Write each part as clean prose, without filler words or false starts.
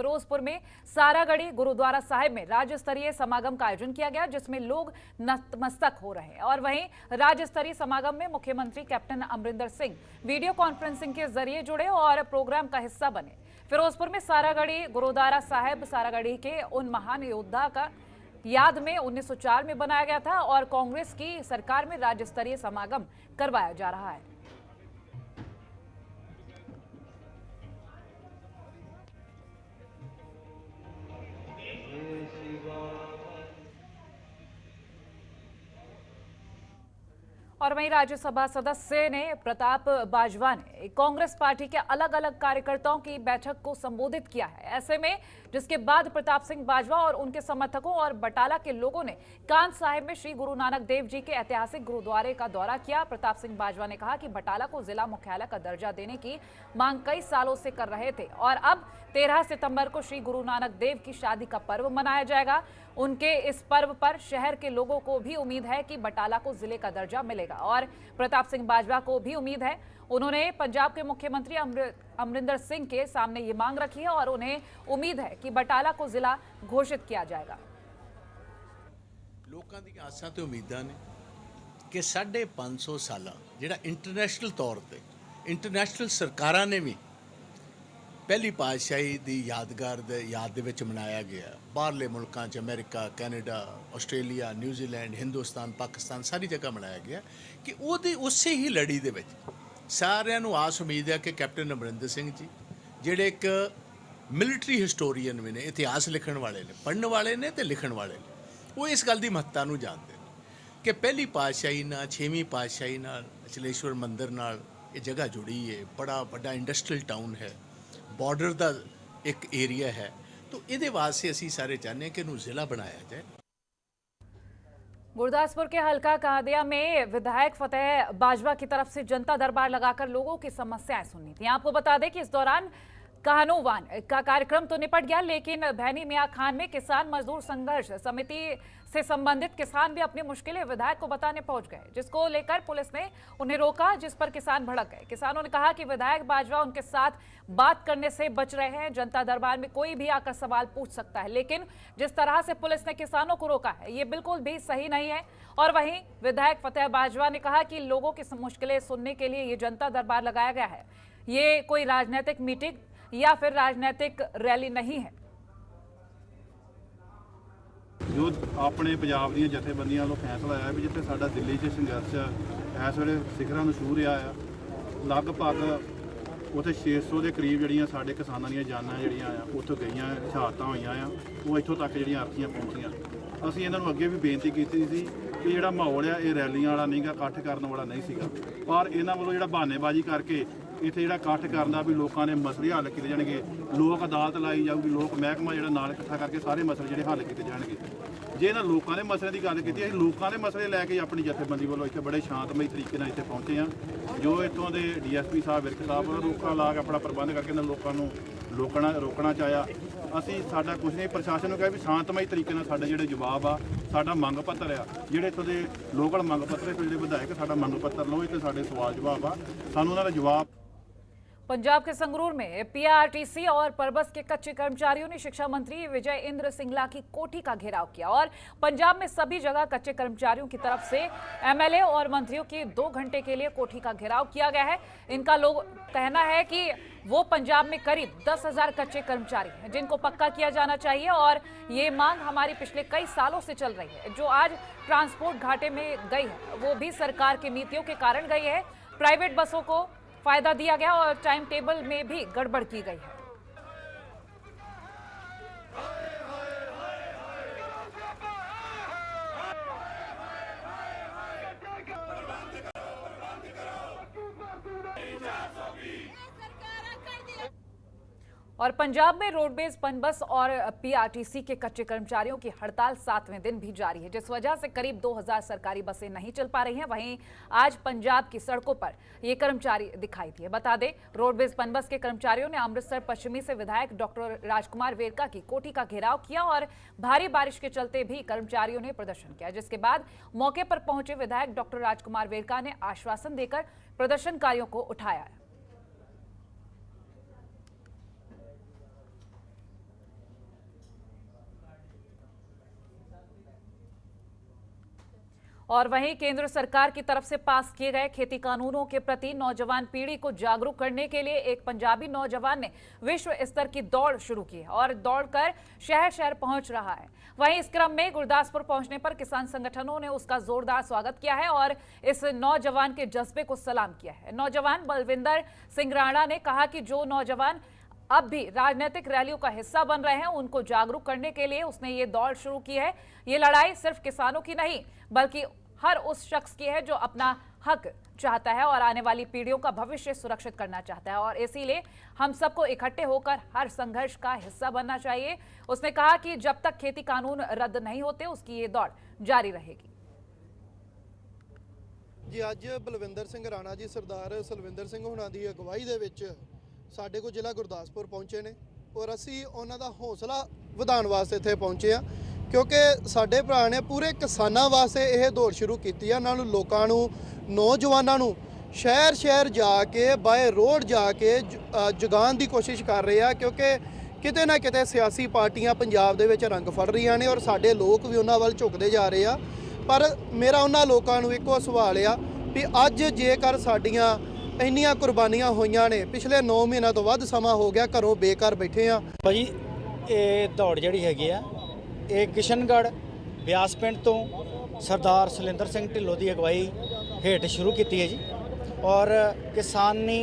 फिरोजपुर में सारागढ़ी गुरुद्वारा साहिब में राज्य स्तरीय समागम का आयोजन किया गया, जिसमें लोग नतमस्तक हो रहे हैं। और वहीं राज्य स्तरीय समागम में मुख्यमंत्री captain Amarinder Singh video conferencing के जरिए जुड़े और प्रोग्राम का हिस्सा बने। फिरोजपुर में सारागढ़ी गुरुद्वारा साहिब सारागढ़ी के उन महान योद्धा का याद में 1904 में बनाया गया था और कांग्रेस की सरकार में राज्य स्तरीय समागम करवाया जा रहा है। और वहीं राज्यसभा सदस्य ने प्रताप बाजवा ने कांग्रेस पार्टी के अलग अलग कार्यकर्ताओं की बैठक को संबोधित किया है। ऐसे में जिसके बाद प्रताप सिंह बाजवा और उनके समर्थकों और बटाला के लोगों ने कान साहिब में श्री गुरु नानक देव जी के ऐतिहासिक गुरुद्वारे का दौरा किया। प्रताप सिंह बाजवा ने कहा कि बटाला को जिला मुख्यालय का दर्जा देने की मांग कई सालों से कर रहे थे और अब 13 सितंबर को श्री गुरु नानक देव की शादी का पर्व मनाया जाएगा। उनके इस पर्व पर शहर के लोगों को भी उम्मीद है कि बटाला को जिले का दर्जा मिलेगा और प्रताप सिंह बाजवा को भी उम्मीद है। उन्होंने पंजाब के मुख्यमंत्री अमरिंदर सिंह के सामने ये मांग रखी है और उन्हें उम्मीद है कि बटाला को जिला घोषित किया जाएगा। लोगों की आसां ते उम्मीदां ने कि 550 साल जिहड़ा इंटरनेशनल तौर पे इंटरनेशनल सरकारां ने भी पहली पातशाही की यादगार याद दे विच मनाया गया। बाहरले मुल्कां च America, Canada, Australia, New Zealand, Hindustan, Pakistan सारी जगह मनाया गया कि उहदी उसे ही लड़ी दे विच सारिਆਂ ਨੂੰ आस उम्मीद है कि कैप्टन अमरिंदर सिंह जी जिहड़े एक मिलिटरी हिस्टोरीयन भी ने, इतिहास लिखण वाले ने, पढ़न वाले ने ते लिखण वाले ने, वो इस गल की महत्ता नूं जानते हैं कि पहली पातशाही नाल 6वीं पातशाही नाल अचलेश्वर मंदिर नाल ये जगह जुड़ी है। बड़ा बड़ा इंडस्ट्रीयल टाउन है, बॉर्डर का एक एरिया है, तो ये वास्ते असी सारे चाहते हैं कि इनू जिला बनाया जाए। गुरदासपुर के हल्का कादिया में विधायक फतेह बाजवा की तरफ से जनता दरबार लगाकर लोगों की समस्याएं सुननी थी। आपको बता दें कि इस दौरान कहानूवान का कार्यक्रम तो निपट गया, लेकिन भैनी मियां खान में किसान मजदूर संघर्ष समिति से संबंधित किसान भी अपनी मुश्किलें विधायक को बताने पहुंच गए, जिसको लेकर पुलिस ने उन्हें रोका, जिस पर किसान भड़क गए। किसानों ने कहा कि विधायक बाजवा उनके साथ बात करने से बच रहे हैं। जनता दरबार में कोई भी आकर सवाल पूछ सकता है, लेकिन जिस तरह से पुलिस ने किसानों को रोका है ये बिल्कुल भी सही नहीं है। और वहीं विधायक फतेह बाजवा ने कहा कि लोगों की मुश्किलें सुनने के लिए ये जनता दरबार लगाया गया है, ये कोई राजनीतिक मीटिंग या फिर राजनीतिक रैली नहीं है। जो अपने पंजाब दी जथेबंदियां वालों फैसला आया भी जिथे साडा दिल्ली 'च संघर्ष इस वेले सिखरां नूं छूह रहा है, लगभग उत्थे 600 के करीब जिहड़ियां साडे किसानां दीयां जानां जिहड़ियां आ उत्थों गईयां, शहादतां होईयां आ, वो इत्थों तक जिहड़ियां अर्थीआं पहुंचीआं। असीं इन्हां नूं अगे भी बेनती कीती सी कि जिहड़ा माहौल आ ये रैलियां वाला नहीं गा, इकट्ठ करन वाला नहीं सीगा, पर इन्हां वालों जिहड़ा बहानेबाजी करके इत्थे जिहड़ा इकट्ठ करना भी लोगों ने मसले हल किए जाएंगे, लोक अदालत लाई जाऊगी, लोक महकमा जिहड़ा नाल इकट्ठा करके सारे मसले जिहड़े हल किए जाएंगे। जे इन्हां लोगों ने मसले की गल की, असीं लोगों ने मसले लैके अपनी जथेबंदी वालों इत्थे बड़े शांतमई तरीके नाल इत्थे पहुंचे हैं। जो इत्थों के DSP साहब विरक साहब रोका ला के अपना प्रबंध करके इन्हां लोगों नूं रोकना चाहया। असीं साडा कुछ नहीं, प्रशासन नूं कहा भी शांतमई तरीके नाल साडे जिहड़े जवाब आ, साडा मंग पत्र आ, जिहड़े इत्थों के लोकल मंग पत्र जिहड़े विधायक साडा मंग पत्र लो, इत्थे साडे सवाल जवाब आ, सानूं उन्हां दा जवाब। पंजाब के संगरूर में PRTC और परबस के कच्चे कर्मचारियों ने शिक्षा मंत्री विजय इंद्र सिंगला की कोठी का घेराव किया और पंजाब में सभी जगह कच्चे कर्मचारियों की तरफ से MLA और मंत्रियों की 2 घंटे के लिए कोठी का घेराव किया गया है। इनका लोग कहना है कि वो पंजाब में करीब 10,000 कच्चे कर्मचारी हैं जिनको पक्का किया जाना चाहिए और ये मांग हमारी पिछले कई सालों से चल रही है। जो आज ट्रांसपोर्ट घाटे में गई है वो भी सरकार की नीतियों के कारण गई है। प्राइवेट बसों को फायदा दिया गया और टाइम टेबल में भी गड़बड़ की गई है। और पंजाब में रोडवेज, पनबस और PRTC के कच्चे कर्मचारियों की हड़ताल 7वें दिन भी जारी है, जिस वजह से करीब 2000 सरकारी बसें नहीं चल पा रही हैं। वहीं आज पंजाब की सड़कों पर ये कर्मचारी दिखाई दिए। बता दें, रोडवेज पनबस के कर्मचारियों ने अमृतसर पश्चिमी से विधायक डॉक्टर राजकुमार वेरका की कोठी का घेराव किया और भारी बारिश के चलते भी कर्मचारियों ने प्रदर्शन किया, जिसके बाद मौके पर पहुंचे विधायक डॉक्टर राजकुमार वेरका ने आश्वासन देकर प्रदर्शनकारियों को उठाया। और वहीं केंद्र सरकार की तरफ से पास किए गए खेती कानूनों के प्रति नौजवान पीढ़ी को जागरूक करने के लिए एक पंजाबी नौजवान ने विश्व स्तर की दौड़ शुरू की है और दौड़कर शहर शहर पहुंच रहा है। वहीं इस क्रम में गुरदासपुर पहुंचने पर किसान संगठनों ने उसका जोरदार स्वागत किया है और इस नौजवान के जज्बे को सलाम किया है। नौजवान बलविंदर सिंह राणा ने कहा कि जो नौजवान अब भी राजनीतिक रैलियों का हिस्सा बन रहे हैं, उनको जागरूक करने के लिए उसने ये दौड़ शुरू की है। ये लड़ाई सिर्फ किसानों की नहीं बल्कि हर उस शख्स की है जो अपना हक चाहता है और आने वाली पीढ़ियों का भविष्य सुरक्षित करना चाहता है और इसीलिए हम सबको इकट्ठे होकर हर संघर्ष का हिस्सा बनना चाहिए। उसने कहा कि जब तक खेती कानून रद्द नहीं होते उसकी ये दौड़ जारी रहेगी। जी ਅੱਜ ਬਲਵਿੰਦਰ ਸਿੰਘ ਰਾਣਾ ਜੀ ਸਰਦਾਰ ਸਲਵਿੰਦਰ ਸਿੰਘ ਹੁਣਾਂ ਦੀ ਅਗਵਾਈ ਦੇ ਵਿੱਚ ਸਾਡੇ ਕੋਲ ਜ਼ਿਲ੍ਹਾ ਗੁਰਦਾਸਪੁਰ ਪਹੁੰਚੇ ਨੇ ਔਰ ਅਸੀਂ ਉਹਨਾਂ ਦਾ ਹੌਸਲਾ ਵਧਾਉਣ ਵਾਸਤੇ ਇੱਥੇ ਪਹੁੰਚੇ ਆ ਕਿਉਂਕਿ ਸਾਡੇ ਭਰਾ ਨੇ ਪੂਰੇ ਕਿਸਾਨਾਂ ਵਾਸਤੇ ਇਹ ਦੌੜ ਸ਼ੁਰੂ ਕੀਤੀ ਆ। ਉਹਨਾਂ ਨੂੰ ਲੋਕਾਂ ਨੂੰ ਨੌਜਵਾਨਾਂ ਨੂੰ ਸ਼ਹਿਰ ਸ਼ਹਿਰ ਜਾ ਕੇ ਬਾਏ ਰੋਡ ਜਾ ਕੇ ਜਗਾਉਣ ਦੀ ਕੋਸ਼ਿਸ਼ ਕਰ ਰਹੇ ਆ ਕਿਉਂਕਿ ਕਿਤੇ ਨਾ ਕਿਤੇ ਸਿਆਸੀ ਪਾਰਟੀਆਂ ਪੰਜਾਬ ਦੇ ਵਿੱਚ ਰੰਗ ਫੜ ਰਹੀਆਂ ਨੇ ਔਰ ਸਾਡੇ ਲੋਕ ਵੀ ਉਹਨਾਂ ਵੱਲ ਝੁਕਦੇ ਜਾ ਰਹੇ ਆ। ਪਰ ਮੇਰਾ ਉਹਨਾਂ ਲੋਕਾਂ ਨੂੰ ਇੱਕੋ ਸਵਾਲ ਆ ਵੀ ਅੱਜ ਜੇਕਰ ਸਾਡੀਆਂ ਇੰਨੀਆਂ ਕੁਰਬਾਨੀਆਂ ਹੋਈਆਂ ਨੇ ਪਿਛਲੇ 9 ਮਹੀਨਿਆਂ ਤੋਂ ਵੱਧ ਸਮਾਂ ਹੋ ਗਿਆ ਘਰੋਂ ਬੇਕਾਰ ਬੈਠੇ ਆ। ਭਾਜੀ ਇਹ ਦੌੜ ਜਿਹੜੀ ਹੈਗੀ ਆ ਇਹ ਕਿਸ਼ਨਗੜ੍ਹ ਬਿਆਸ ਪਿੰਡ ਤੋਂ ਸਰਦਾਰ ਸਲਿੰਦਰ ਸਿੰਘ ਢਿੱਲੋਂ ਦੀ ਅਗਵਾਈ ਹੇਠ ਸ਼ੁਰੂ ਕੀਤੀ ਹੈ ਜੀ ਔਰ ਕਿਸਾਨੀ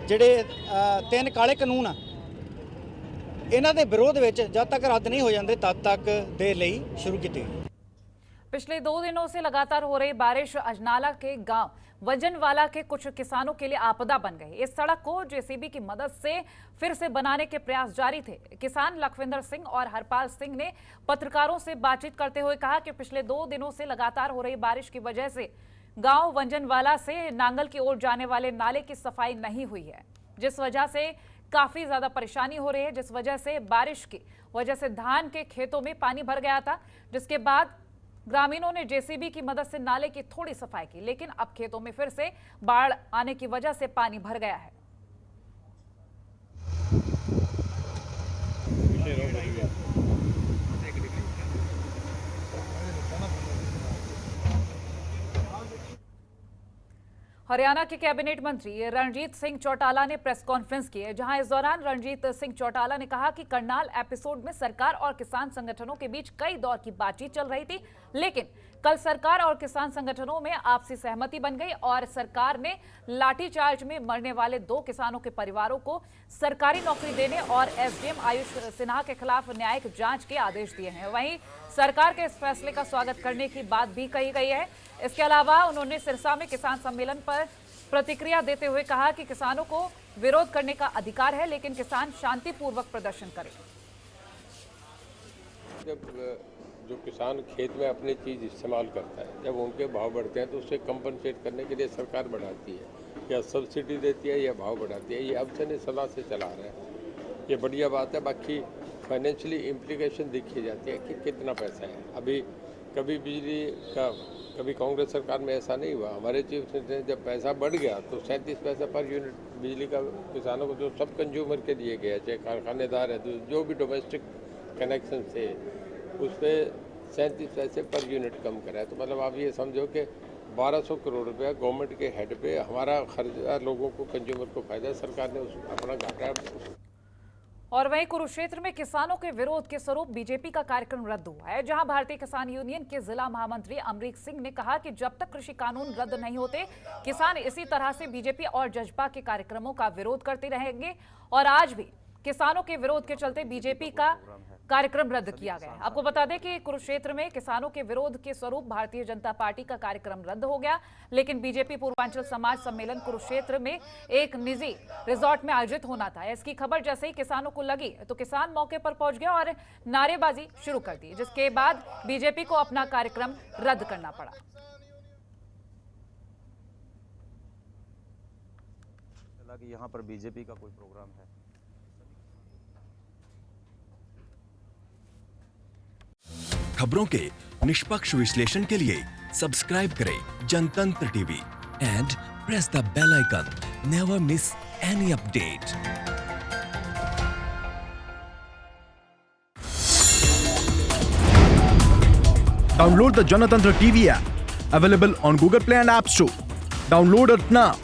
ਜਿਹੜੇ 3 ਕਾਲੇ ਕਾਨੂੰਨ ਆ ਇਹਨਾਂ ਦੇ ਵਿਰੋਧ ਵਿੱਚ ਜਦ ਤੱਕ ਰੱਦ ਨਹੀਂ ਹੋ ਜਾਂਦੇ ਤਦ ਤੱਕ ਦੇ ਲਈ ਸ਼ੁਰੂ ਕੀਤੀ ਗਈ। पिछले 2 दिनों से लगातार हो रही बारिश अजनाला के गांव वंजनवाला के कुछ किसानों के लिए आपदा बन गई। इस सड़क को जेसीबी की मदद से फिर से बनाने के प्रयास जारी थे। किसान लखविंदर सिंह और हरपाल सिंह ने पत्रकारों से बातचीत करते हुए कहा कि पिछले 2 दिनों से लगातार हो रही बारिश की वजह से गांव वंजनवाला से नांगल की ओर जाने वाले नाले की सफाई नहीं हुई है, जिस वजह से काफी ज्यादा परेशानी हो रही है। जिस वजह से बारिश की वजह से धान के खेतों में पानी भर गया था, जिसके बाद ग्रामीणों ने जेसीबी की मदद से नाले की थोड़ी सफाई की, लेकिन अब खेतों में फिर से बाढ़ आने की वजह से पानी भर गया है। हरियाणा के कैबिनेट मंत्री रणजीत सिंह चौटाला ने प्रेस कॉन्फ्रेंस की है, जहां इस दौरान रणजीत सिंह चौटाला ने कहा कि करनाल एपिसोड में सरकार और किसान संगठनों के बीच कई दौर की बातचीत चल रही थी, लेकिन कल सरकार और किसान संगठनों में आपसी सहमति बन गई और सरकार ने लाठीचार्ज में मरने वाले 2 किसानों के परिवारों को सरकारी नौकरी देने और एसडीएम आयुष सिन्हा के खिलाफ न्यायिक जांच के आदेश दिए हैं। वहीं सरकार के इस फैसले का स्वागत करने की बात भी कही गई है। इसके अलावा उन्होंने सिरसा में किसान सम्मेलन पर प्रतिक्रिया देते हुए कहा कि किसानों को विरोध करने का अधिकार है, लेकिन किसान शांतिपूर्वक प्रदर्शन करें। जब जो किसान खेत में अपनी चीज़ इस्तेमाल करता है, जब उनके भाव बढ़ते हैं तो उससे कंपनसेट करने के लिए सरकार बढ़ाती है या सब्सिडी देती है या भाव बढ़ाती है। ये अब से सलाह से चला रहा है, ये बढ़िया बात है। बाकी फाइनेंशियली इम्प्लीकेशन देखी जाती है कि कितना पैसा है। अभी कभी बिजली का कभी कांग्रेस सरकार में ऐसा नहीं हुआ। हमारे चीफ मिनिस्टर ने जब पैसा बढ़ गया तो 37 पैसा पर यूनिट बिजली का किसानों को जो सब कंज्यूमर के दिए गए, चाहे कारखानेदार है जो भी डोमेस्टिक कनेक्शन थे उस पर 37 पैसे पर यूनिट कम करा है। तो मतलब आप ये समझो कि 1200 करोड़ रुपया गवर्नमेंट के हेड पे हमारा खर्चा, लोगों को कंज्यूमर को फायदा, सरकार ने अपना घाटा। और वहीं कुरुक्षेत्र में किसानों के विरोध के स्वरूप बीजेपी का कार्यक्रम रद्द हुआ है, जहां भारतीय किसान यूनियन के जिला महामंत्री अमरीक सिंह ने कहा कि जब तक कृषि कानून रद्द नहीं होते किसान इसी तरह से बीजेपी और जजपा के कार्यक्रमों का विरोध करते रहेंगे। और आज भी किसानों के विरोध के चलते बीजेपी का कार्यक्रम रद्द किया गया है। आपको बता दें कि कुरुक्षेत्र में किसानों के विरोध के स्वरूप भारतीय जनता पार्टी का कार्यक्रम रद्द हो गया, लेकिन बीजेपी पूर्वांचल समाज सम्मेलन कुरुक्षेत्र में एक निजी रिजॉर्ट में आयोजित होना था। इसकी खबर जैसे ही किसानों को लगी तो किसान मौके पर पहुंच गए और नारेबाजी शुरू कर दी, जिसके बाद बीजेपी को अपना कार्यक्रम रद्द करना पड़ा। कि यहाँ पर बीजेपी का कोई प्रोग्राम है। खबरों के निष्पक्ष विश्लेषण के लिए सब्सक्राइब करें Janatantra TV and press the bell icon. Never miss any update. Download the Janatantra TV app Available on Google Play and App Store. Download it now.